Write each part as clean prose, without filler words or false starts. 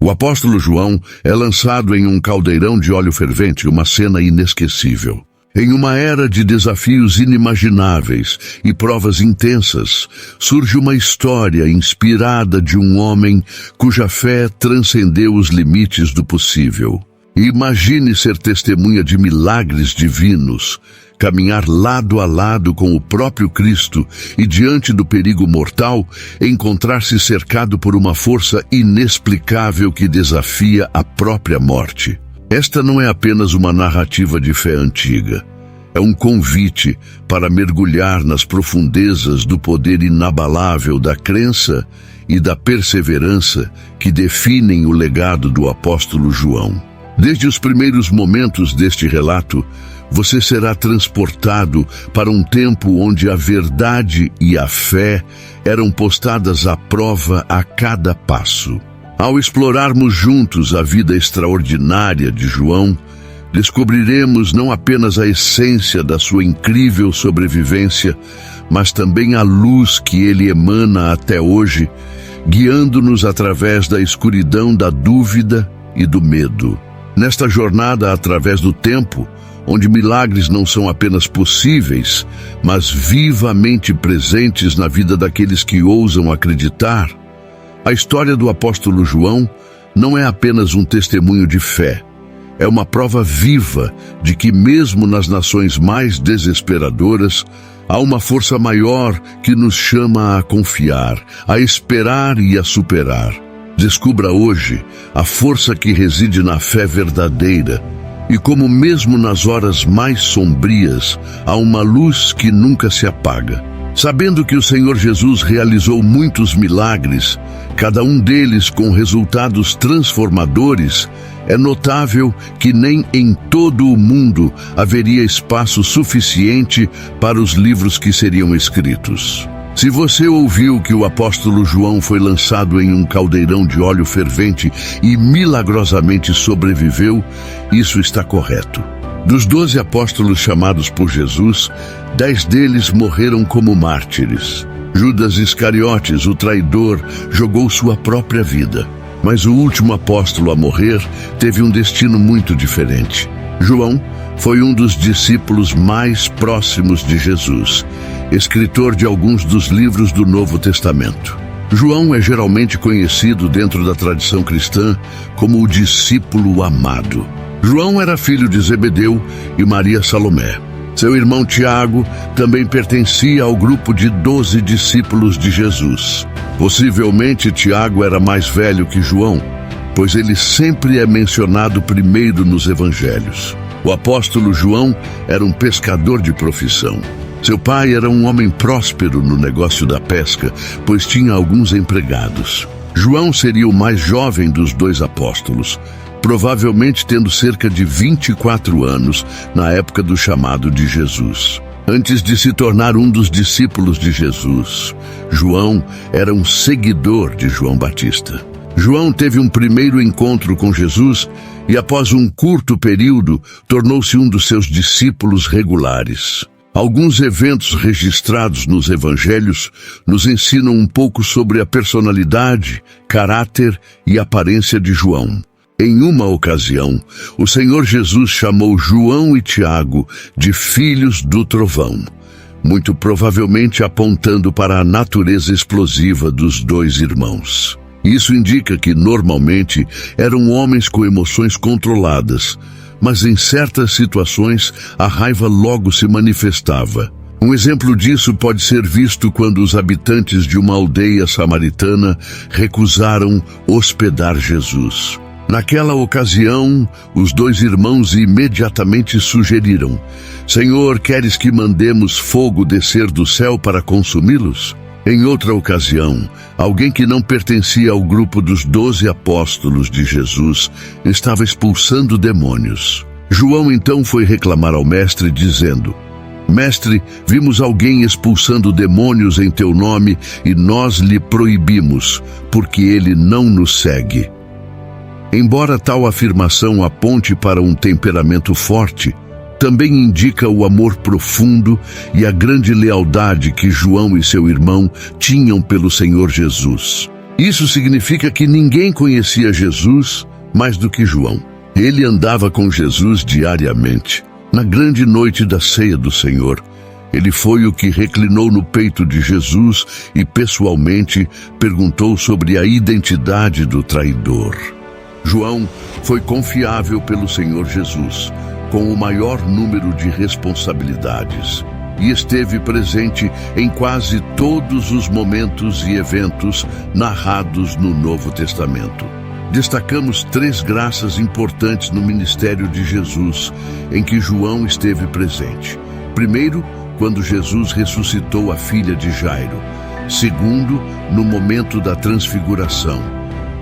O apóstolo João é lançado em um caldeirão de óleo fervente, uma cena inesquecível. Em uma era de desafios inimagináveis e provas intensas, surge uma história inspirada de um homem cuja fé transcendeu os limites do possível. Imagine ser testemunha de milagres divinos, caminhar lado a lado com o próprio Cristo e, diante do perigo mortal, encontrar-se cercado por uma força inexplicável que desafia a própria morte. Esta não é apenas uma narrativa de fé antiga. É um convite para mergulhar nas profundezas do poder inabalável da crença e da perseverança que definem o legado do apóstolo João. Desde os primeiros momentos deste relato, você será transportado para um tempo onde a verdade e a fé eram postadas à prova a cada passo. Ao explorarmos juntos a vida extraordinária de João, descobriremos não apenas a essência da sua incrível sobrevivência, mas também a luz que ele emana até hoje, guiando-nos através da escuridão da dúvida e do medo. Nesta jornada através do tempo, onde milagres não são apenas possíveis, mas vivamente presentes na vida daqueles que ousam acreditar, a história do apóstolo João não é apenas um testemunho de fé. É uma prova viva de que mesmo nas nações mais desesperadoras, há uma força maior que nos chama a confiar, a esperar e a superar. Descubra hoje a força que reside na fé verdadeira e como mesmo nas horas mais sombrias há uma luz que nunca se apaga. Sabendo que o Senhor Jesus realizou muitos milagres, cada um deles com resultados transformadores, é notável que nem em todo o mundo haveria espaço suficiente para os livros que seriam escritos. Se você ouviu que o apóstolo João foi lançado em um caldeirão de óleo fervente e milagrosamente sobreviveu, isso está correto. Dos 12 apóstolos chamados por Jesus, 10 deles morreram como mártires. Judas Iscariotes, o traidor, jogou sua própria vida. Mas o último apóstolo a morrer teve um destino muito diferente. João foi um dos discípulos mais próximos de Jesus, escritor de alguns dos livros do Novo Testamento. João é geralmente conhecido dentro da tradição cristã como o discípulo amado. João era filho de Zebedeu e Maria Salomé. Seu irmão Tiago também pertencia ao grupo de 12 discípulos de Jesus. Possivelmente Tiago era mais velho que João, pois ele sempre é mencionado primeiro nos evangelhos. O apóstolo João era um pescador de profissão. Seu pai era um homem próspero no negócio da pesca, pois tinha alguns empregados. João seria o mais jovem dos 2 apóstolos, provavelmente tendo cerca de 24 anos na época do chamado de Jesus. Antes de se tornar um dos discípulos de Jesus, João era um seguidor de João Batista. João teve um primeiro encontro com Jesus e, após um curto período, tornou-se um dos seus discípulos regulares. Alguns eventos registrados nos evangelhos nos ensinam um pouco sobre a personalidade, caráter e aparência de João. Em uma ocasião, o Senhor Jesus chamou João e Tiago de filhos do trovão, muito provavelmente apontando para a natureza explosiva dos 2 irmãos. Isso indica que, normalmente, eram homens com emoções controladas, mas em certas situações a raiva logo se manifestava. Um exemplo disso pode ser visto quando os habitantes de uma aldeia samaritana recusaram hospedar Jesus. Naquela ocasião, os 2 irmãos imediatamente sugeriram: Senhor, queres que mandemos fogo descer do céu para consumi-los? Em outra ocasião, alguém que não pertencia ao grupo dos 12 apóstolos de Jesus estava expulsando demônios. João então foi reclamar ao mestre dizendo: Mestre, vimos alguém expulsando demônios em teu nome e nós lhe proibimos, porque ele não nos segue. Embora tal afirmação aponte para um temperamento forte, também indica o amor profundo e a grande lealdade que João e seu irmão tinham pelo Senhor Jesus. Isso significa que ninguém conhecia Jesus mais do que João. Ele andava com Jesus diariamente. Na grande noite da ceia do Senhor, ele foi o que reclinou no peito de Jesus e pessoalmente perguntou sobre a identidade do traidor. João foi confiável pelo Senhor Jesus, com o maior número de responsabilidades, e esteve presente em quase todos os momentos e eventos narrados no Novo Testamento. Destacamos 3 graças importantes no ministério de Jesus, em que João esteve presente. Primeiro, quando Jesus ressuscitou a filha de Jairo. Segundo, no momento da transfiguração.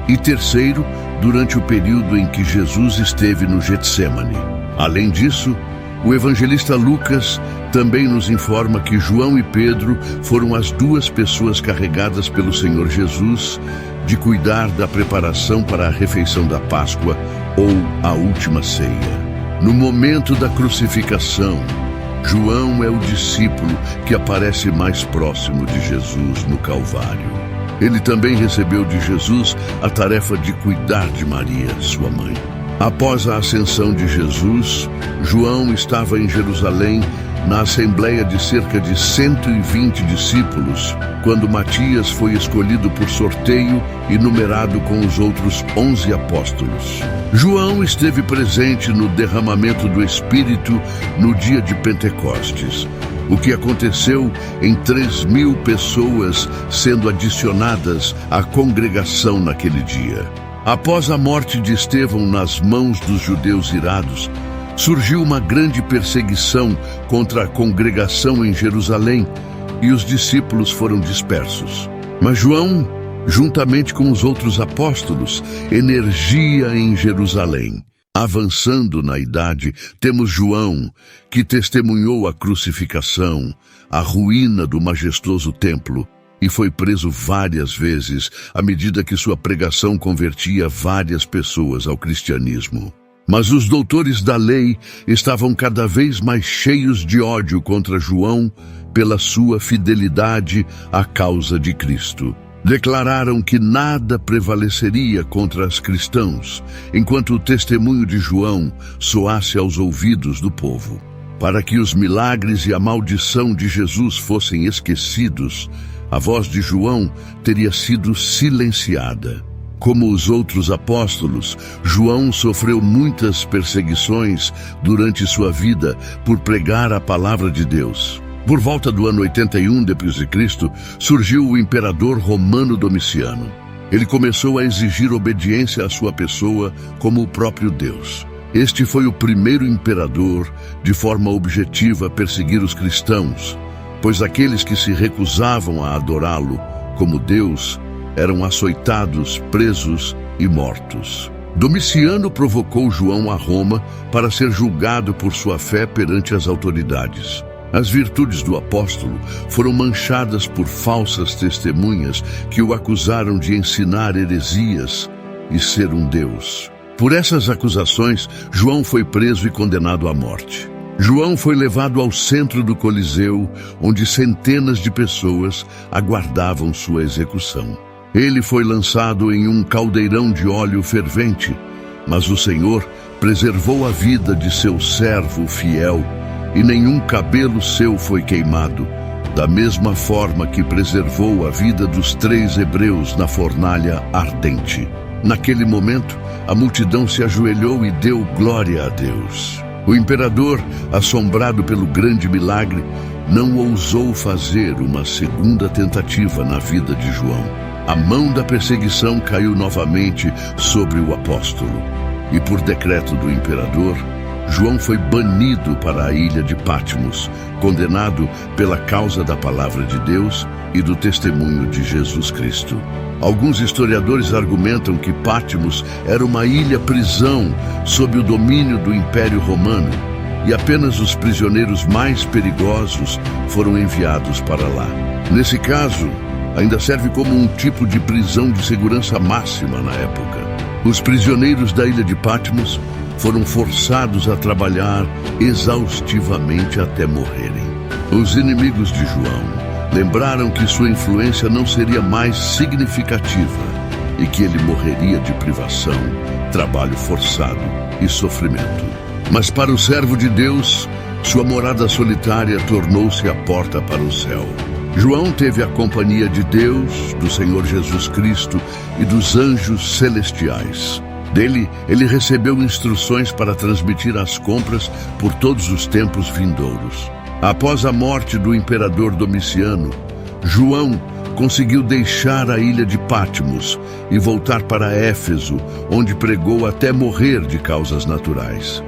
E terceiro, durante o período em que Jesus esteve no Getsêmani. Além disso, o evangelista Lucas também nos informa que João e Pedro foram as 2 pessoas carregadas pelo Senhor Jesus de cuidar da preparação para a refeição da Páscoa ou a última ceia. No momento da crucificação, João é o discípulo que aparece mais próximo de Jesus no Calvário. Ele também recebeu de Jesus a tarefa de cuidar de Maria, sua mãe. Após a ascensão de Jesus, João estava em Jerusalém, na assembleia de cerca de 120 discípulos, quando Matias foi escolhido por sorteio e numerado com os outros 11 apóstolos. João esteve presente no derramamento do Espírito no dia de Pentecostes, o que aconteceu em 3.000 pessoas sendo adicionadas à congregação naquele dia. Após a morte de Estevão nas mãos dos judeus irados, surgiu uma grande perseguição contra a congregação em Jerusalém e os discípulos foram dispersos. Mas João, juntamente com os outros apóstolos, emergia em Jerusalém. Avançando na idade, temos João, que testemunhou a crucificação, a ruína do majestoso templo, e foi preso várias vezes à medida que sua pregação convertia várias pessoas ao cristianismo. Mas os doutores da lei estavam cada vez mais cheios de ódio contra João pela sua fidelidade à causa de Cristo. Declararam que nada prevaleceria contra os cristãos, enquanto o testemunho de João soasse aos ouvidos do povo. Para que os milagres e a maldição de Jesus fossem esquecidos, a voz de João teria sido silenciada. Como os outros apóstolos, João sofreu muitas perseguições durante sua vida por pregar a palavra de Deus. Por volta do ano 81 d.C., surgiu o imperador romano Domiciano. Ele começou a exigir obediência à sua pessoa como o próprio Deus. Este foi o primeiro imperador, de forma objetiva, a perseguir os cristãos, pois aqueles que se recusavam a adorá-lo como Deus eram açoitados, presos e mortos. Domiciano provocou João a Roma para ser julgado por sua fé perante as autoridades. As virtudes do apóstolo foram manchadas por falsas testemunhas que o acusaram de ensinar heresias e ser um deus. Por essas acusações, João foi preso e condenado à morte. João foi levado ao centro do Coliseu, onde centenas de pessoas aguardavam sua execução. Ele foi lançado em um caldeirão de óleo fervente, mas o Senhor preservou a vida de seu servo fiel, e nenhum cabelo seu foi queimado, da mesma forma que preservou a vida dos 3 hebreus na fornalha ardente. Naquele momento, a multidão se ajoelhou e deu glória a Deus. O imperador, assombrado pelo grande milagre, não ousou fazer uma segunda tentativa na vida de João. A mão da perseguição caiu novamente sobre o apóstolo, e por decreto do imperador, João foi banido para a ilha de Patmos, condenado pela causa da palavra de Deus e do testemunho de Jesus Cristo. Alguns historiadores argumentam que Patmos era uma ilha-prisão sob o domínio do Império Romano, e apenas os prisioneiros mais perigosos foram enviados para lá. Nesse caso, ainda serve como um tipo de prisão de segurança máxima na época. Os prisioneiros da ilha de Patmos foram forçados a trabalhar exaustivamente até morrerem. Os inimigos de João Lembraram que sua influência não seria mais significativa e que ele morreria de privação, trabalho forçado e sofrimento. Mas para o servo de Deus, sua morada solitária tornou-se a porta para o céu. João teve a companhia de Deus, do Senhor Jesus Cristo e dos anjos celestiais. Dele, ele recebeu instruções para transmitir as compras por todos os tempos vindouros. Após a morte do imperador Domiciano, João conseguiu deixar a ilha de Patmos e voltar para Éfeso, onde pregou até morrer de causas naturais.